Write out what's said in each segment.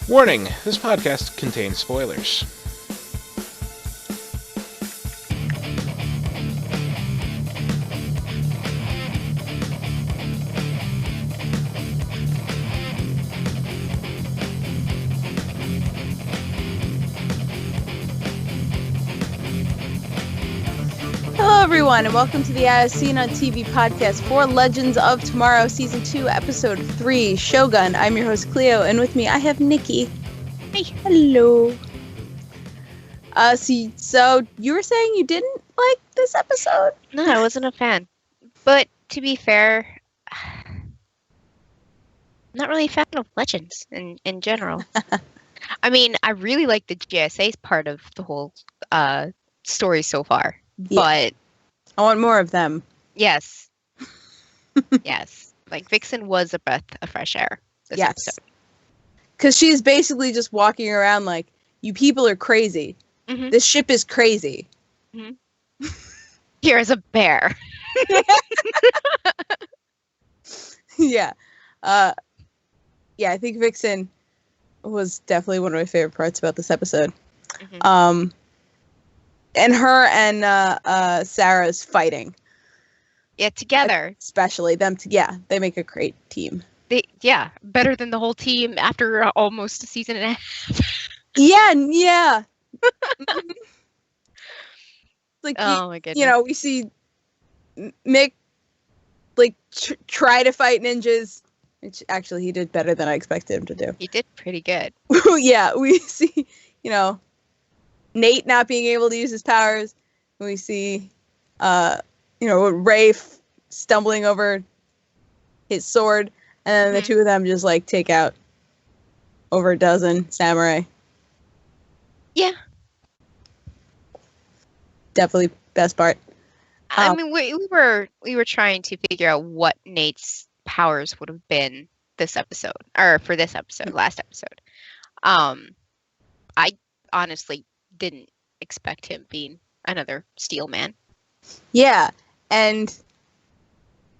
Warning, this podcast contains spoilers. Hello everyone, and welcome to the ASOTV podcast for Legends of Tomorrow, Season 2, Episode 3, Shogun. I'm your host, Clio, and with me I have Nikki. Hey. Hello. So you were saying you didn't like this episode? No, I wasn't a fan. But to be fair, I'm not really a fan of Legends in general. I mean, I really like the GSA part of the whole story so far. Yeah. But I want more of them. yes. Yes. Like Vixen was a breath of fresh air this episode. Because she's basically just walking around like, you people are crazy. Mm-hmm. This ship is crazy. Mm-hmm. Here's a bear. Yeah. I think Vixen was definitely one of my favorite parts about this episode. Mm-hmm. And her and Sarah's fighting. Yeah, together. Especially them. They make a great team. Better than the whole team after almost a season and a half. Yeah. Like, oh my goodness. We see Mick like try to fight ninjas, which actually he did better than I expected him to do. He did pretty good. Yeah, we see, Nate not being able to use his powers. We see, Ray stumbling over his sword, and then the two of them just like take out over a dozen samurai. Yeah. Definitely best part. I mean, we were trying to figure out what Nate's powers would have been this episode, or for this episode, last episode. I honestly didn't expect him being another Steel Man. Yeah, and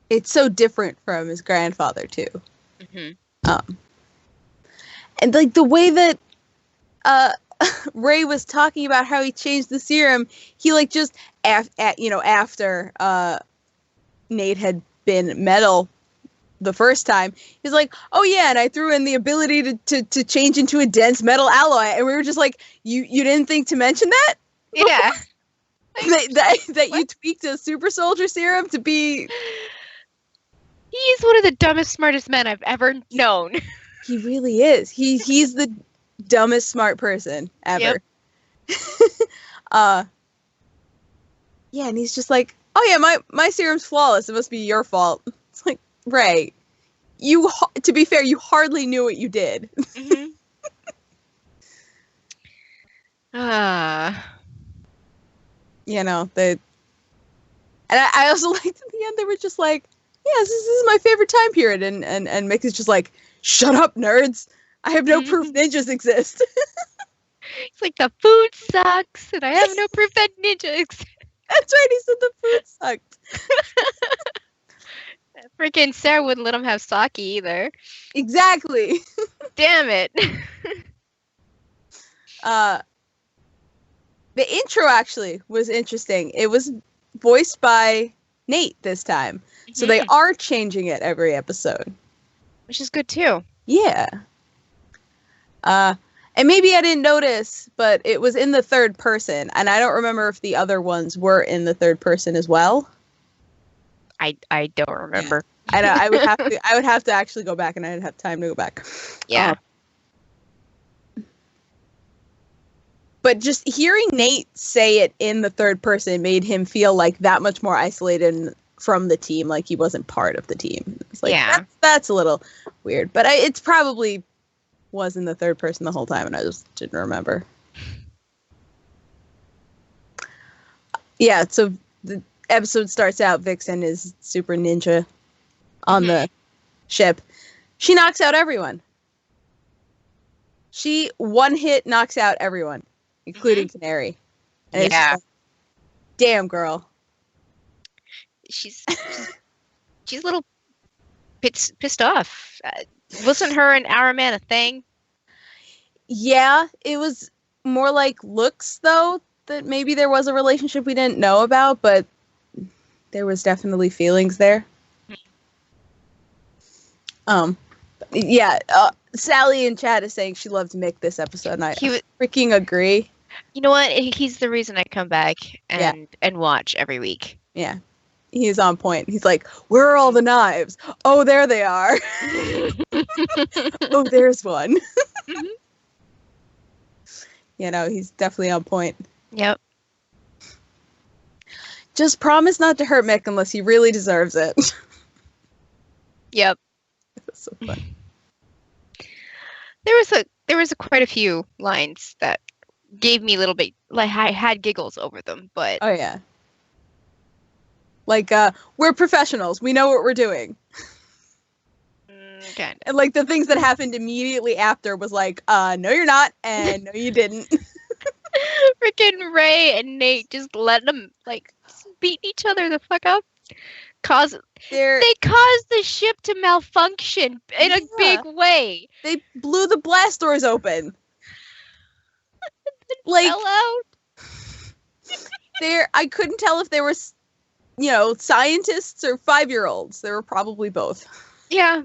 it's so different from his grandfather too. Mm-hmm. And like the way that Ray was talking about how he changed the serum, he like just after Nate had been metal the first time, he's like, oh yeah, and I threw in the ability to change into a dense metal alloy, and we were just like, you didn't think to mention that? Yeah. that you tweaked a super soldier serum to be. He's one of the dumbest, smartest men I've ever known. He really is. He's the dumbest smart person ever. Yep. Yeah, and he's just like, oh yeah, my serum's flawless. It must be your fault. It's like, Ray, to be fair, you hardly knew what you did. Mm-hmm. And I also liked at the end they were just like, yes, this is my favorite time period, and Mick is just like, shut up, nerds. I have no proof ninjas exist. It's like, the food sucks, and I have no proof that ninja exists. That's right, he said the food sucked. Freaking Sarah wouldn't let him have sake either. Exactly. Damn it. The intro actually was interesting. It was voiced by Nate this time. Mm-hmm. So they are changing it every episode. Which is good too. Yeah. And maybe I didn't notice, but it was in the third person, and I don't remember if the other ones were in the third person as well. I don't remember. Yeah. I would have to actually go back, and I'd have time to go back. Yeah. But just hearing Nate say it in the third person made him feel like that much more isolated from the team, like he wasn't part of the team. It's like, yeah, that's a little weird, but it's probably was in the third person the whole time, and I just didn't remember. Yeah, so the episode starts out, Vixen is super ninja on the ship. She knocks out everyone. She one hit knocks out everyone, including Canary. And it's just like, damn, girl. She's a little pissed off. Wasn't her and Araman a thing? Yeah, it was more like looks, though, that maybe there was a relationship we didn't know about, but there was definitely feelings there. Yeah, Sally in chat is saying she loved Mick this episode, and I freaking agree. You know what? He's the reason I come back and watch every week. Yeah. He's on point. He's like, where are all the knives? Oh, there they are. Oh, there's one. You know, he's definitely on point. Yep. Just promise not to hurt Mick unless he really deserves it. Yep. That's so fun. There was quite a few lines that gave me a little bit, like, I had giggles over them, but oh yeah, like we're professionals, we know what we're doing. Kind of. And like the things that happened immediately after was like, no you're not, and no you didn't. Freaking Ray and Nate just letting them like beat each other the fuck up. They caused the ship to malfunction in a big way. They blew the blast doors open. Like, fell out. I couldn't tell if they were, you know, scientists or 5-year-olds. They were probably both. Yeah.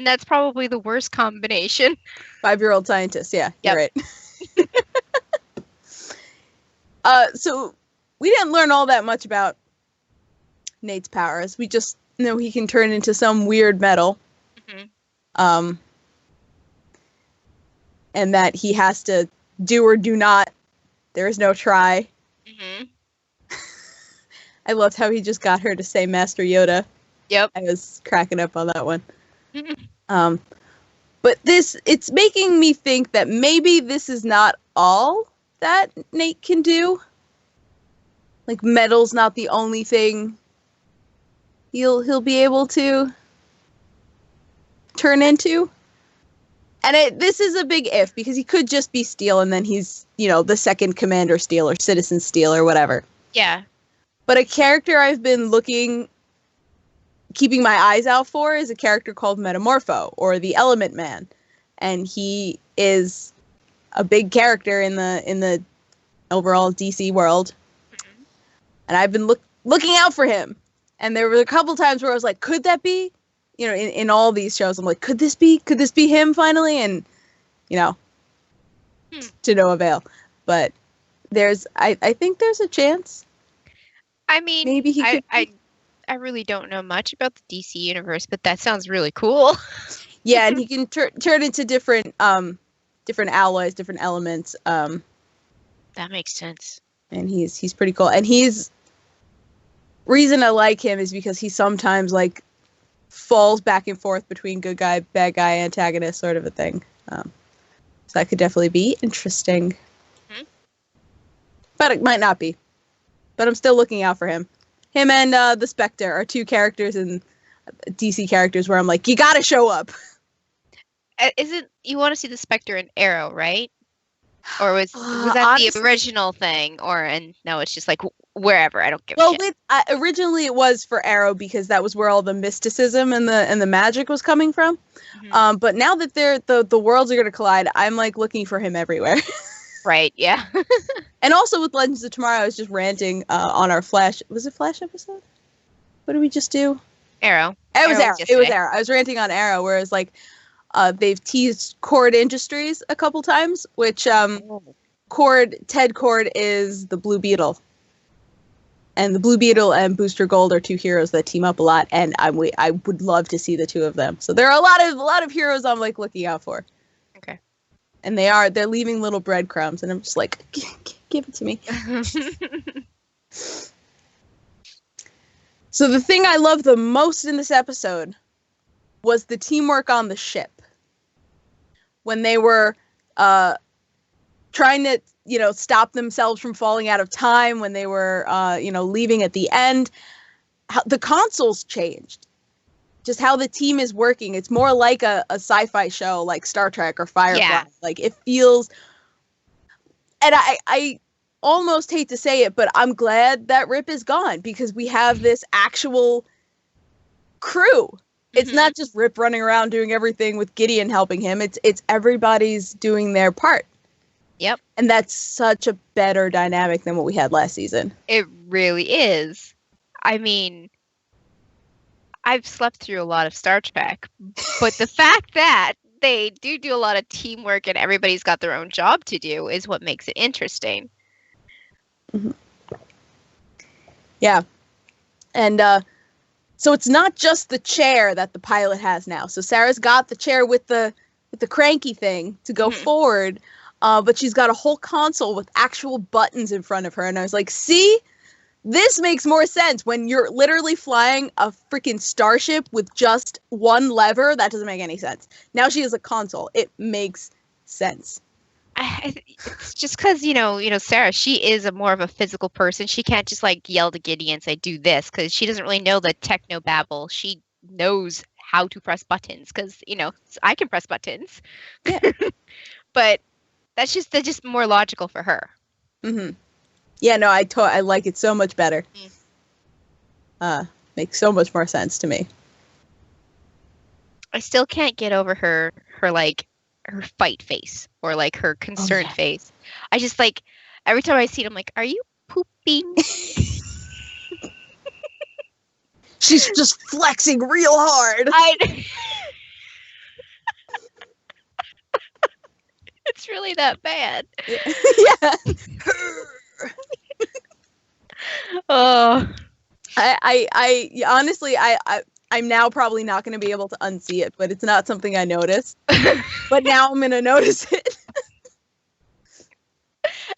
That's probably the worst combination. 5-year-old scientists, yeah. Yep. You're right. So we didn't learn all that much about Nate's powers. We just know he can turn into some weird metal. Mm-hmm. And that he has to do or do not. There is no try. Mm-hmm. I loved how he just got her to say Master Yoda. Yep. I was cracking up on that one. But it's making me think that maybe this is not all that Nate can do. Like, metal's not the only thing he'll be able to turn into. And this is a big if, because he could just be Steel and then he's, you know, the second Commander Steel or Citizen Steel or whatever. Yeah. But a character I've been keeping my eyes out for is a character called Metamorpho, or the Element Man. And he is a big character in the overall DC world. Mm-hmm. And I've been looking out for him. And there were a couple times where I was like, could that be? You know, in all these shows, I'm like, could this be him finally? And, you know, to no avail. But I think there's a chance. I mean, maybe he could. I really don't know much about the DC universe, but that sounds really cool. Yeah, and he can turn into different alloys, different elements. That makes sense. And he's pretty cool. And reason I like him is because he sometimes like falls back and forth between good guy, bad guy, antagonist sort of a thing. So that could definitely be interesting. Mm-hmm. But it might not be. But I'm still looking out for him. Him and the Spectre are two characters in DC characters where I'm like, you gotta show up. You want to see the Spectre in Arrow, right? Or was that honestly, the original thing? No, it's just like wherever. I don't give a shit. Originally it was for Arrow because that was where all the mysticism and the magic was coming from. Mm-hmm. But now that the worlds are going to collide, I'm like looking for him everywhere. Right. Yeah. And also with Legends of Tomorrow, I was just ranting on our Flash. Was it Flash episode? What did we just do? Arrow. It was Arrow. It was Arrow. I was ranting on Arrow, where it's like they've teased Cord Industries a couple times, which Ted Cord is the Blue Beetle. And the Blue Beetle and Booster Gold are two heroes that team up a lot, and I would love to see the two of them. So there are a lot of heroes I'm like looking out for. Okay. And they're leaving little breadcrumbs, and I'm just like, give it to me. So the thing I love the most in this episode was the teamwork on the ship. When they were trying to, stop themselves from falling out of time, when they were, leaving at the end, the consoles changed. Just how the team is working. It's more like a sci-fi show like Star Trek or Firefly. Yeah. Like, it feels... And I almost hate to say it, but I'm glad that Rip is gone, because we have this actual crew It's not just Rip running around doing everything with Gideon helping him. It's everybody's doing their part. Yep. And that's such a better dynamic than what we had last season. It really is. I mean, I've slept through a lot of Star Trek, but the fact that they do a lot of teamwork and everybody's got their own job to do is what makes it interesting. Mm-hmm. Yeah. And so it's not just the chair that the pilot has now. So Sarah's got the chair with the cranky thing to go forward, but she's got a whole console with actual buttons in front of her. And I was like, see? This makes more sense when you're literally flying a freaking starship with just one lever. That doesn't make any sense. Now she has a console. It makes sense. It's just because, Sarah, she is more of a physical person. She can't just like yell to Gideon and say, do this, because she doesn't really know the techno babble. She knows how to press buttons because, I can press buttons. Yeah. But that's just more logical for her. Mm-hmm. Yeah, no, I like it so much better. Makes so much more sense to me. I still can't get over her fight face or like her concerned face. I just like every time I see it, I'm like, are you pooping? She's just flexing real hard. It's really that bad. Yeah. Oh, I honestly, I'm now probably not going to be able to unsee it, but it's not something I noticed. But now I'm going to notice it.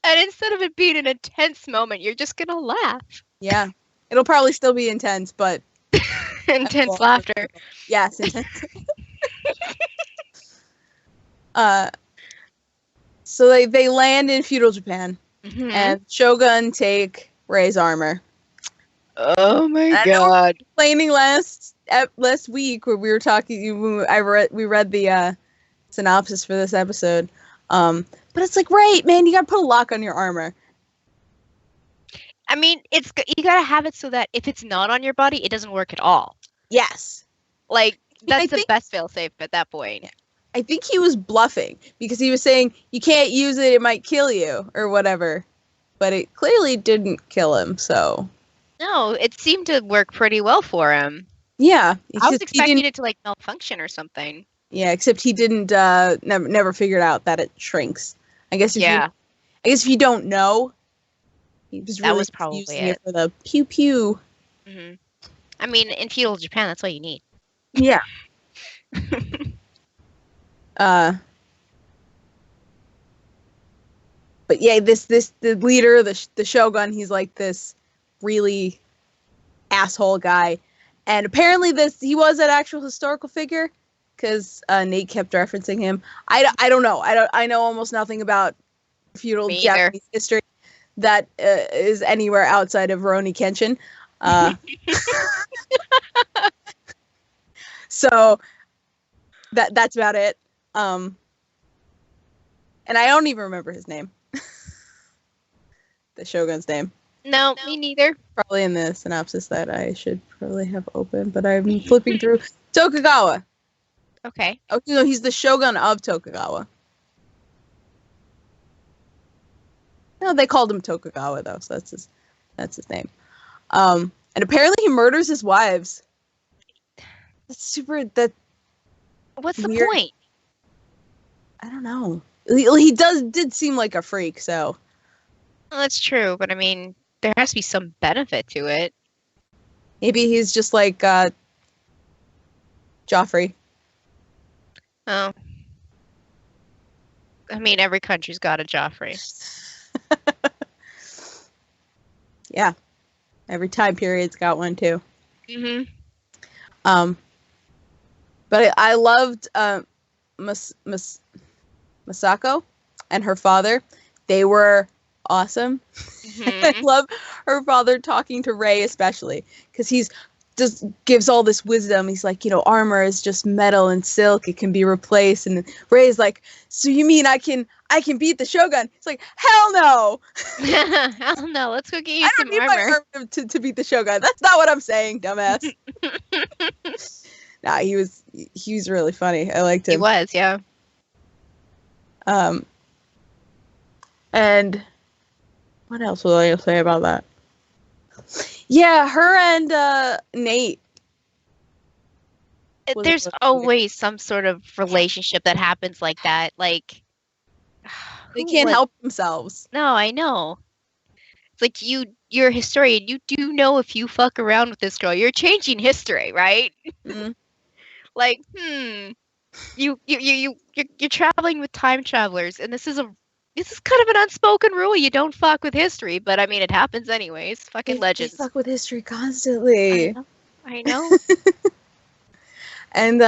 And instead of it being an intense moment, you're just going to laugh. Yeah. It'll probably still be intense, but intense laughter. Yes, intense. So they land in feudal Japan, and Shogun take Rei's armor. Oh my god! Complaining last week when we were talking, we read the synopsis for this episode. But it's like, right, man, you gotta put a lock on your armor. I mean, you gotta have it so that if it's not on your body, it doesn't work at all. Yes, like that's the best failsafe at that point. I think he was bluffing because he was saying you can't use it; it might kill you or whatever. But it clearly didn't kill him. So no, it seemed to work pretty well for him. Yeah, I was expecting it to like malfunction or something. Yeah, except he didn't. Never figured out that it shrinks. I guess. If you don't know, he was really was probably using it for the pew pew. Mm-hmm. I mean, in feudal Japan, that's what you need. Yeah. But yeah, the leader, the Shogun, he's like this really asshole guy, and apparently he was an actual historical figure because Nate kept referencing him. I don't know. I know almost nothing about feudal Japanese history that is anywhere outside of Rurouni Kenshin. So that's about it. And I don't even remember his name. The Shogun's name. No, me neither. Probably in the synopsis that I should probably have open, but I'm flipping through. Tokugawa. Okay. Oh, no, he's the Shogun of Tokugawa. No, they called him Tokugawa though, so that's his name. And apparently he murders his wives. That's super. What's weird. The point? I don't know. He did seem like a freak, so. Well, that's true, but I mean, there has to be some benefit to it. Maybe he's just like Joffrey. Oh. I mean, every country's got a Joffrey. Yeah. Every time period's got one too. Mm-hmm. But I loved Masako and her father. They were awesome. Mm-hmm. I love her father talking to Rei especially because he's just gives all this wisdom. He's like, armor is just metal and silk. It can be replaced. And Rei's like, so you mean I can beat the Shogun? It's like, hell no. Hell no. Let's go get you some armor. My armor to beat the Shogun. That's not what I'm saying, dumbass. Nah, he was really funny. I liked him. He was, yeah. And what else was I gonna say about that? Yeah, her and Nate. There's always some sort of relationship that happens like that. Like, they can't help themselves. No, I know. It's like you're a historian. You do know if you fuck around with this girl, you're changing history, right? Mm-hmm. Like, you're traveling with time travelers, and this is kind of an unspoken rule. You don't fuck with history, but I mean, it happens anyways. Fucking legends. They fuck with history constantly. I know. And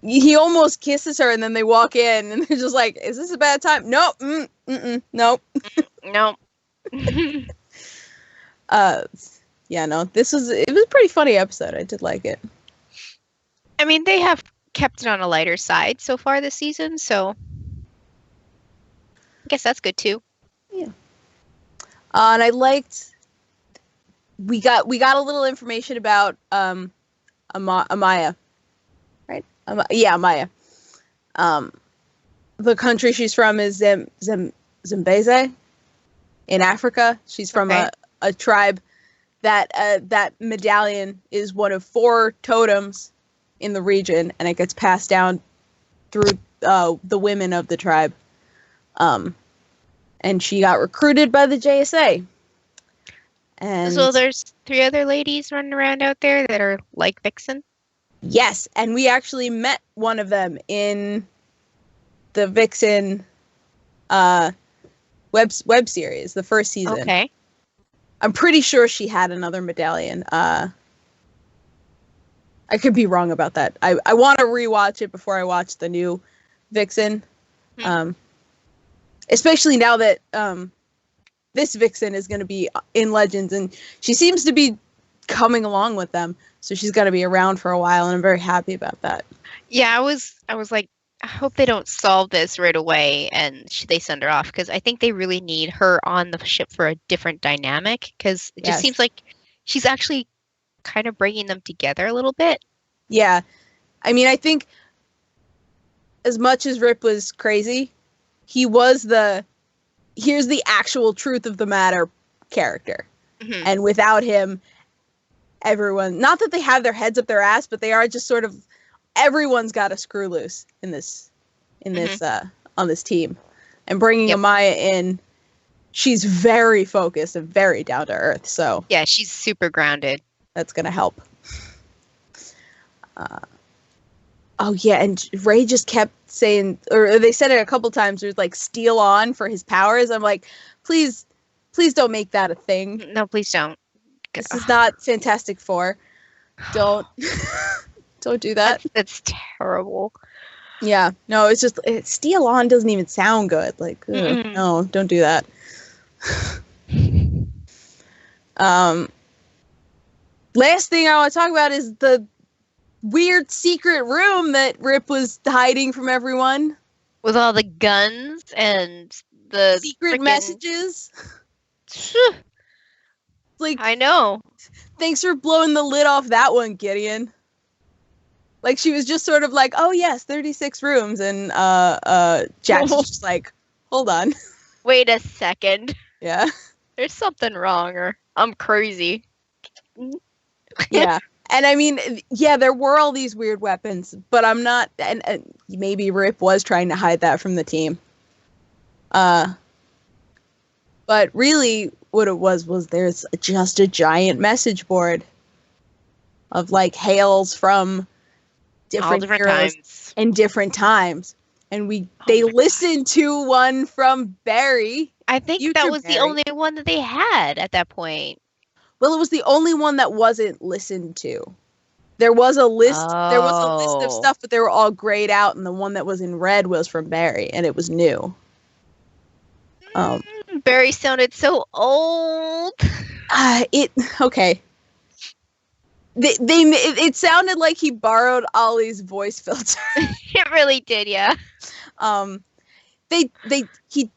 he almost kisses her, and then they walk in, and they're just like, "Is this a bad time?" Nope. Nope. Nope. Yeah, no. It was a pretty funny episode. I did like it. I mean, they have kept it on a lighter side so far this season, so I guess that's good too. Yeah. And I liked. We got a little information about Amaya, right? Amaya. The country she's from is Zambeze in Africa. She's from a tribe that medallion is one of 4 totems in the region, and it gets passed down through the women of the tribe. And she got recruited by the JSA. And so there's 3 other ladies running around out there that are like Vixen? Yes, and we actually met one of them in the Vixen web series, the first season. Okay. I'm pretty sure she had another medallion. I could be wrong about that. I want to rewatch it before I watch the new Vixen. Especially now that this Vixen is going to be in Legends, and she seems to be coming along with them, so she's going to be around for a while, and I'm very happy about that. Yeah, I was like, I hope they don't solve this right away and they send her off, because I think they really need her on the ship for a different dynamic, because it just seems like she's actually kind of bringing them together a little bit. Yeah. I mean, I think as much as Rip was crazy, he was here's the actual truth of the matter character. Mm-hmm. And without him, everyone, not that they have their heads up their ass, but they are just sort of, everyone's got a screw loose in this on this team. And bringing Amaya in, she's very focused and very down to earth. So yeah, she's super grounded. That's gonna help. Oh yeah, and Ray just kept saying, or they said it a couple times. There's like steal on for his powers. I'm like, please don't make that a thing. No, please don't. This is not Fantastic Four. Don't do that. That's terrible. Yeah, no, it's just steal on doesn't even sound good. Like, no, don't do that. Last thing I want to talk about is the weird secret room that Rip was hiding from everyone. With all the guns and the secret messages. Like, I know. Thanks for blowing the lid off that one, Gideon. Like, she was just sort of like, oh yes, 36 rooms, and Jackson's just like, hold on. Wait a second. Yeah. There's something wrong, or I'm crazy. Yeah. And I mean, yeah, there were all these weird weapons, but I'm not, and maybe Rip was trying to hide that from the team. But really, what it was there's just a giant message board of like hails from different heroes times in different times, and they listened to one from Barry. I think that was Barry. The only one that they had at that point. Well, it was the only one that wasn't listened to. There was a list. Oh. There was a list of stuff, but they were all grayed out, and the one that was in red was from Barry, and it was new. Barry sounded so old. Okay. It sounded like he borrowed Ollie's voice filter. It really did, yeah. He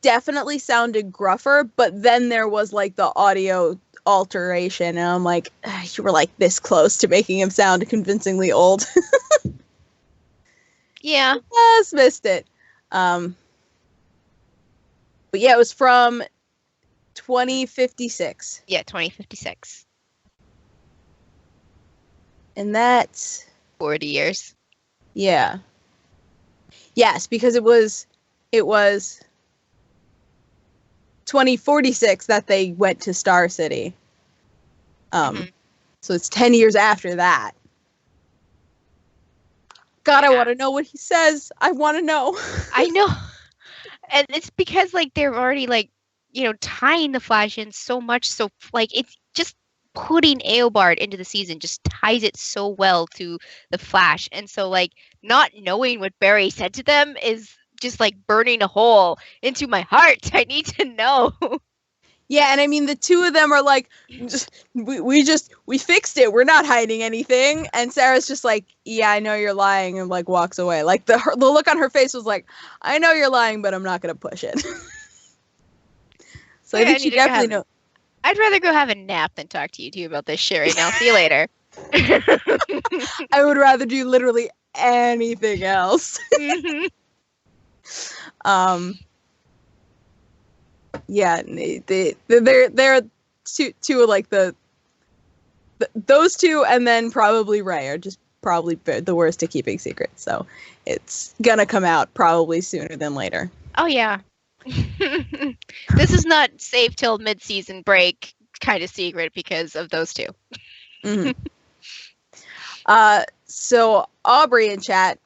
definitely sounded gruffer, but then there was like the audio alteration, and I'm like, you were like this close to making him sound convincingly old. Yeah. Just missed it. But yeah, it was from 2056. Yeah, 2056. And that's 40 years. yeah. Yes, because it was 2046 that they went to Star City. So it's 10 years after that. God, Yeah. I want to know what he says. I want to know. I know. And it's because, like, they're already, like, you know, tying the Flash in so much. So, like, it's just putting Eobard into the season just ties it so well to the Flash. And so, like, not knowing what Barry said to them is just, like, burning a hole into my heart. I need to know. Yeah, and I mean, the two of them are like, we fixed it. We're not hiding anything. And Sarah's just like, yeah, I know you're lying, and like walks away. Like the look on her face was like, I know you're lying, but I'm not gonna push it. So I think she definitely knows. I'd rather go have a nap than talk to you two about this shit right now. See you later. I would rather do literally anything else. Yeah, they're two of like those two, and then probably Ray are just probably the worst at keeping secrets. So it's gonna come out probably sooner than later. Oh yeah. This is not safe till mid-season break kind of secret because of those two. Mm-hmm. So Aubrey in chat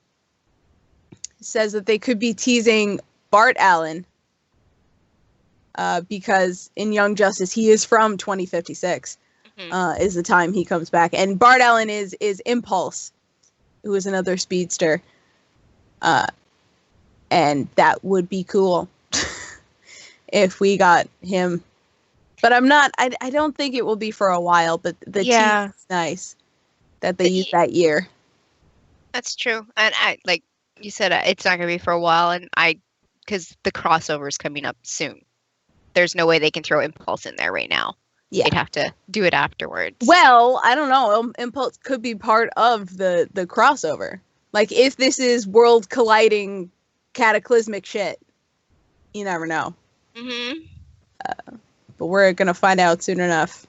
says that they could be teasing Bart Allen because in Young Justice he is from 2056 is the time he comes back, and Bart Allen is Impulse, who is another speedster, and that would be cool if we got him. But I don't think it will be for a while, but the tease is nice that they use that year. That's true. And I, like you said, it's not going to be for a while, and because the crossover is coming up soon. There's no way they can throw Impulse in there right now. Yeah. They'd have to do it afterwards. Well, I don't know. Impulse could be part of the crossover. Like, if this is world colliding cataclysmic shit, you never know. But we're gonna find out soon enough.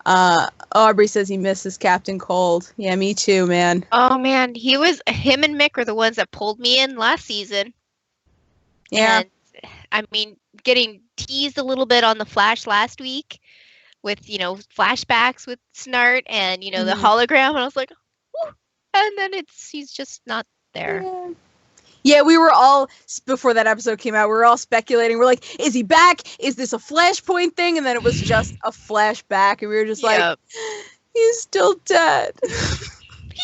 Aubrey says he misses Captain Cold. Yeah, me too, man. Oh man, him and Mick are the ones that pulled me in last season. Yeah. And, I mean, getting teased a little bit on the Flash last week with, you know, flashbacks with Snart and, you know, the hologram, and I was like, whew. And then he's just not there. Yeah, we were all, before that episode came out, we were all speculating. We're like, is he back? Is this a Flashpoint thing? And then it was just a flashback, and we were just like, he's still dead. He's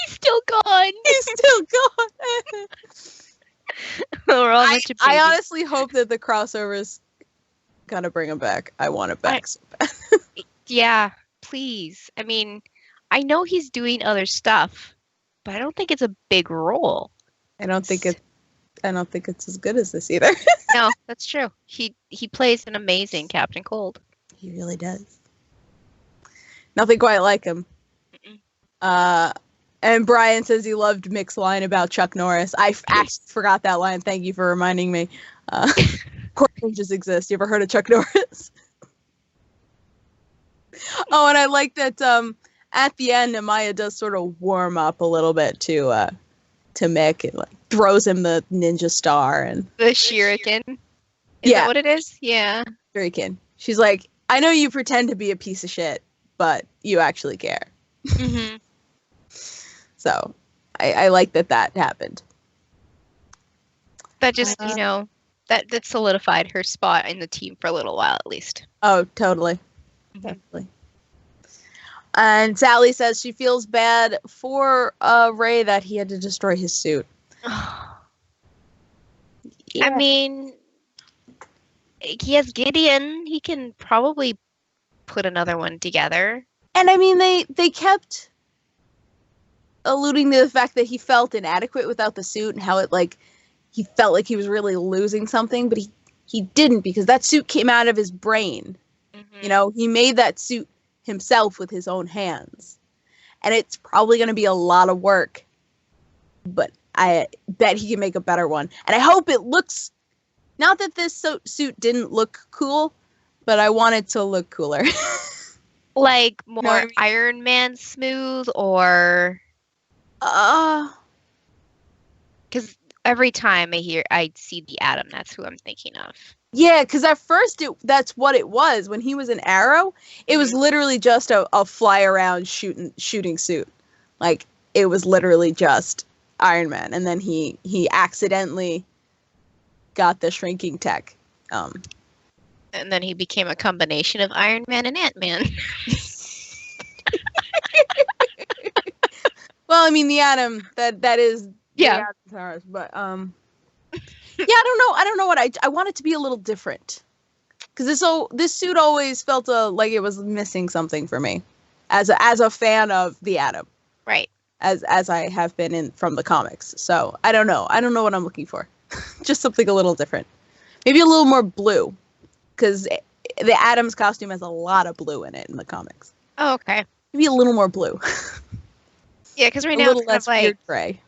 still gone. He's still gone. I honestly hope that the crossover is gonna bring him back. I want it back so bad. Yeah, please. I mean, I know he's doing other stuff, but I don't think it's a big role. I don't think it's as good as this either. No, that's true. He plays an amazing Captain Cold. He really does. Nothing quite like him. And Brian says he loved Mick's line about Chuck Norris. I actually forgot that line. Thank you for reminding me. Court ninjas exist. You ever heard of Chuck Norris? Oh, and I like that at the end, Amaya does sort of warm up a little bit to Mick. It like throws him the ninja star and the shuriken. Is that what it is? Yeah. Shuriken. She's like, I know you pretend to be a piece of shit, but you actually care. So I like that happened. That just, you know, that solidified her spot in the team for a little while at least. Oh, totally. Definitely. And Sally says she feels bad for Ray that he had to destroy his suit. I mean, he has Gideon. He can probably put another one together. And I mean, they kept alluding to the fact that he felt inadequate without the suit and how it, like, he felt like he was really losing something, but he didn't, because that suit came out of his brain. You know, he made that suit himself with his own hands. And it's probably going to be a lot of work. But I bet he can make a better one. And I hope it looks... Not that this suit didn't look cool, but I want it to look cooler. Like more know what I mean? Iron Man smooth, or because every time I see the Atom, that's who I'm thinking of. Yeah, because at first that's what it was. When he was an Arrow, it was literally just a fly around shooting suit. Like, it was literally just Iron Man. And then he accidentally got the shrinking tech. And then he became a combination of Iron Man and Ant-Man. Well, I mean, the Atom, that is... Yeah. Powers, but, yeah, I don't know what I want it to be a little different. Because this suit always felt like it was missing something for me. As a fan of the Atom. Right. As I have been from the comics. So, I don't know. I don't know what I'm looking for. Just something a little different. Maybe a little more blue. Because the Atom's costume has a lot of blue in it in the comics. Oh, okay. Maybe a little more blue. Yeah, because right a now little it's kind less of like weird gray.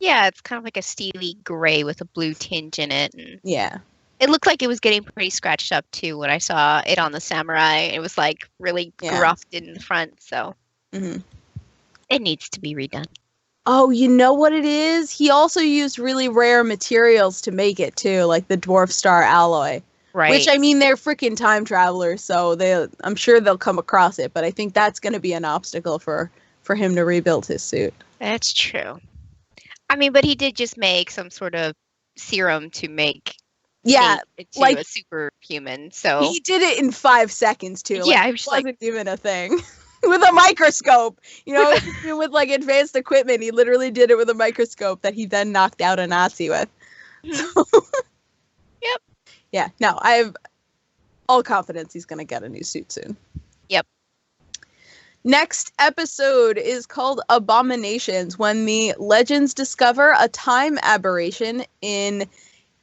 Yeah, it's kind of like a steely gray with a blue tinge in it. And yeah. It looked like it was getting pretty scratched up too when I saw it on the Samurai. It was like really gruffed in the front, so it needs to be redone. Oh, you know what it is? He also used really rare materials to make it too, like the Dwarf Star alloy. Right. Which, I mean, they're freaking time travelers, so I'm sure they'll come across it, but I think that's going to be an obstacle for him to rebuild his suit. That's true. I mean, but he did just make some sort of serum to make into like a superhuman, so... He did it in 5 seconds, too. Yeah, like, it was wasn't even a thing. With a microscope! You know, with, like, advanced equipment, he literally did it with a microscope that he then knocked out a Nazi with. So, yep. Yeah, no, I have all confidence he's going to get a new suit soon. Yep. Next episode is called Abominations, when the Legends discover a time aberration in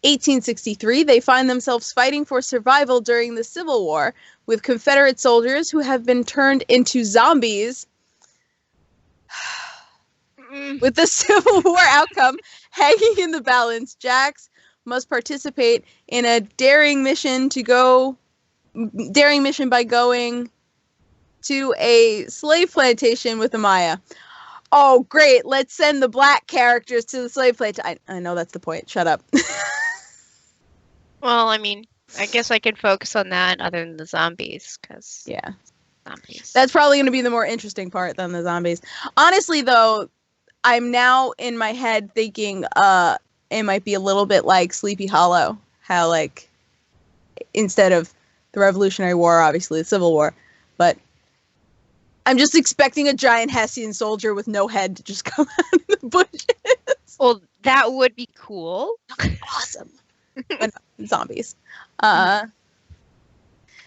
1863. They find themselves fighting for survival during the Civil War with Confederate soldiers who have been turned into zombies. With the Civil War outcome hanging in the balance, Jax must participate in a daring mission by going to a slave plantation with Amaya. Oh, great. Let's send the black characters to the slave plantation. I know that's the point. Shut up. Well, I mean, I guess I could focus on that other than the zombies, because... Yeah. Zombies. That's probably going to be the more interesting part than the zombies. Honestly, though, I'm now in my head thinking it might be a little bit like Sleepy Hollow. How, like, instead of the Revolutionary War, obviously the Civil War, but I'm just expecting a giant Hessian soldier with no head to just come out of the bushes. Well, that would be cool. Awesome. But no, zombies.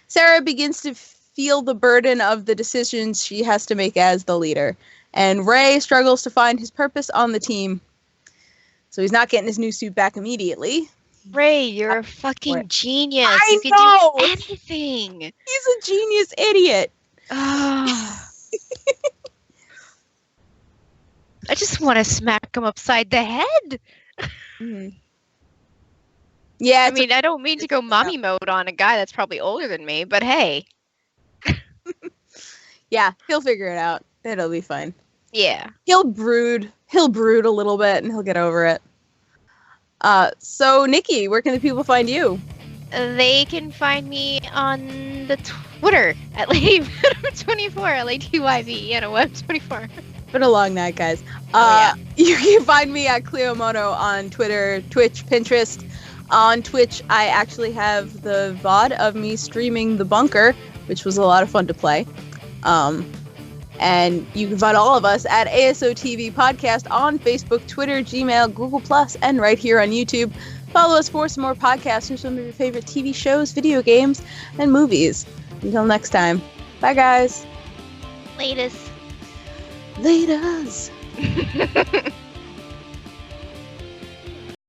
Sarah begins to feel the burden of the decisions she has to make as the leader. And Ray struggles to find his purpose on the team. So he's not getting his new suit back immediately. Ray, you're a fucking genius. I You know! can do anything. He's a genius idiot. I just want to smack him upside the head. Mm-hmm. Yeah, I mean, I don't mean to go mommy mode on a guy that's probably older than me, but hey. Yeah, he'll figure it out. It'll be fine. Yeah. He'll brood a little bit and he'll get over it. So Nikki, where can the people find you? They can find me on the Twitter at LadyVenom24, LadyYV, 24. Been a long night, guys. You can find me at Clio Mono on Twitter, Twitch, Pinterest. On Twitch, I actually have the VOD of me streaming The Bunker, which was a lot of fun to play. And you can find all of us at ASOTV Podcast on Facebook, Twitter, Gmail, Google+, and right here on YouTube. Follow us for some more podcasts and some of your favorite TV shows, video games, and movies. Until next time. Bye, guys. Latest. Laters.